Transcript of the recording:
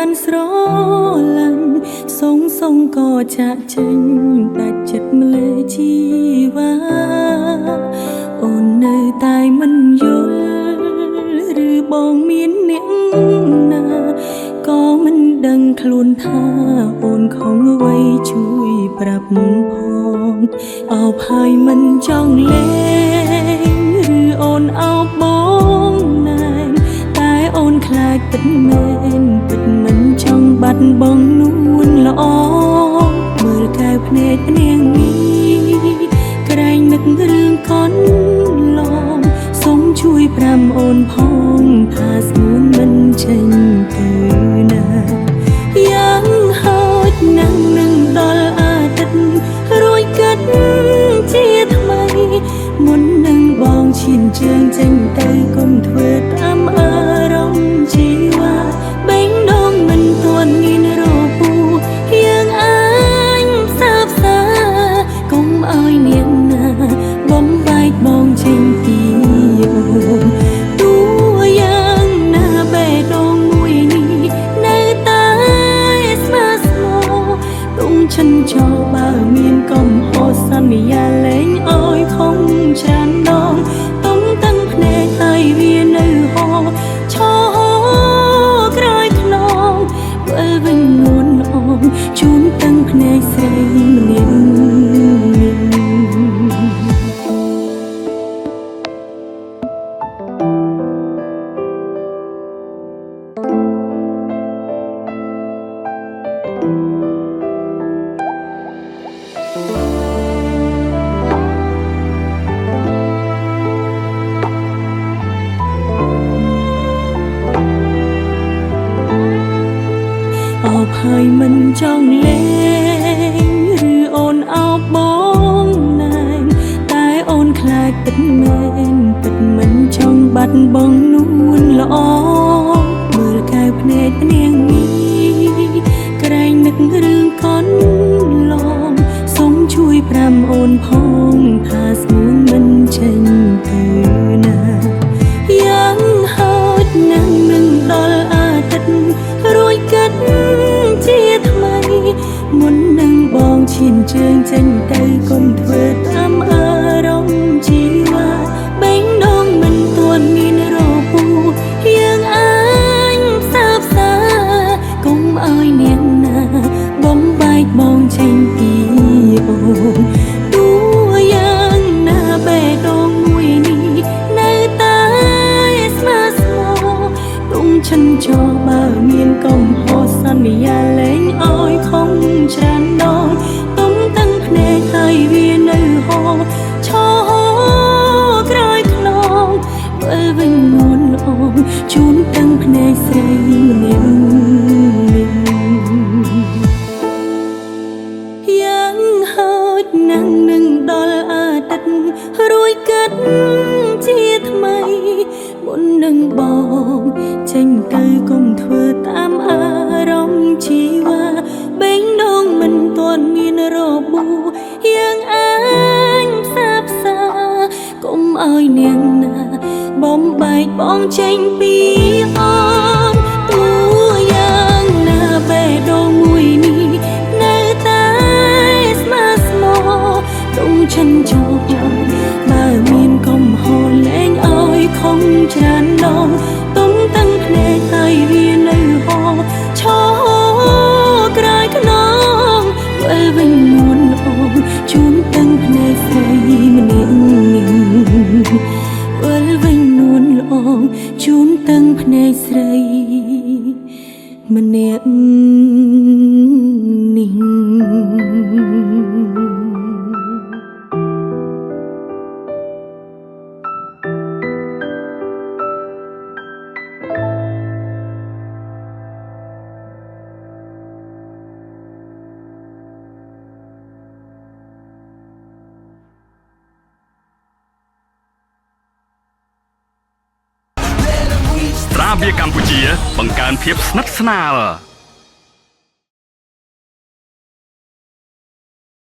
បានស្រឡាញ់សងក៏ចាក់ចេញដាច់ចិត្តម្លេះជីវ៉ាអូននៅតែមិនយល់ឬបងមានអ្នកណាក៏មិនដឹងខ្លួនថាអូនខំអ្វីជួយប្រាប់ផងអោបហើយមិនចង់លេងឬអូនអោបបងណែនតែអូនខ្លាចពិតមែនពិតមិនចង់បាត់បង់នួនល្អមើលកែវភ្នែកនាងនេះក្រែងនឹករឿងកូនឡងសូមជួយប្រាំអូនផងថាស្ងួនមិនចេញទៅណាយ៉ាងហោចណាស់នឹងដល់អាទិត្យរួយកាត់ជាថ្មីមុននឹងបងឈានជើងចេញទៅកុំធ្វើតាមអារម្មណ៍ជីវ៉ាបេងដូងមិនទាន់មានរពូយើងអាចសាបសាកុំឲ្យនាងណាបំបែកបងចេញពីអូនទោះយ៉ាងណាបេះដូងមួយនេះនៅតែស្មើស្មោទុំឈិនចោលបើមានកំហុសសន្យាលែងឲ្យខំច្រើនដងទុំតាំងភ្នែកហើយវានៅហោឈរក្រោយខ្នងវិលវិញនួនល្អជូនតាំងភ្នែកស្រីម្នាក់អោបហើយមិនចង់លេងឬអូនអោបបងណែនតែអូនខ្លាចពិតមែនពិតមិនចង់បាត់បង់នួនល្អមើលកែវភ្នែកនាងនេះក្រែងនឹករឿងកូនឡងសូមជួយប្រាំអូនផងថាស្ងួនមិនចេញទៅណាយ៉ាងហោចណាស់នឹងដល់អាទិត្យរួយកាត់ជាថ្មីមុននឹងបងឈានជើងចេញទៅកុំធ្វើតាមអារម្មណ៍ជីវ៉ាបេងដូងមិនទាន់មានរពូយើងអាចសាបសាកុំឲ្យនាងណាបំបែកបងចេញពីអូនទោះយ៉ាងណាបេះដូងមួយនេះនៅតែស្មើស្មោទុំឈិនចោលបើមានកំហុសសន្យាលែងឲ្យខំច្រើនដងទុំតាំងភ្នែកហើយវានៅហោឈរក្រោយខ្នងវិលវិញនួនល្អជូនតាំងភ្នែកស្រីម្នាក់យ៉ាងហោចណាស់នឹងដល់អាទិត្យរួយកាត់ជាថ្មីមុននឹងបងចេញទៅកុំធ្វើតាមអារម្មណ៍ជីវ៉ាបេងដូងមិនទាន់មានរបួសយើងអាចសាបសាកុំឲ្យនាងណាបំបែកបងចេញពីអូនទោះយ៉ាងណាបេះដូងមួយនេះនៅតែស្មើស្មោទុំឈិនចោលបើមានកំហុសលែងឲ្យខំច្រើនដងទុំតាំងភ្នែកហើយវានៅហោឈរក្រោយខ្នងវិលវិញនួនល្អជូនតាំងភ្នែកស្រីម្នាក់វិលវិញនួនល្អជូនតាំងភ្នែកស្រីម្នាក់នេះ ត្រាបៀរកម្ពុជាបង្កើនភាពស្និទ្ធស្នាល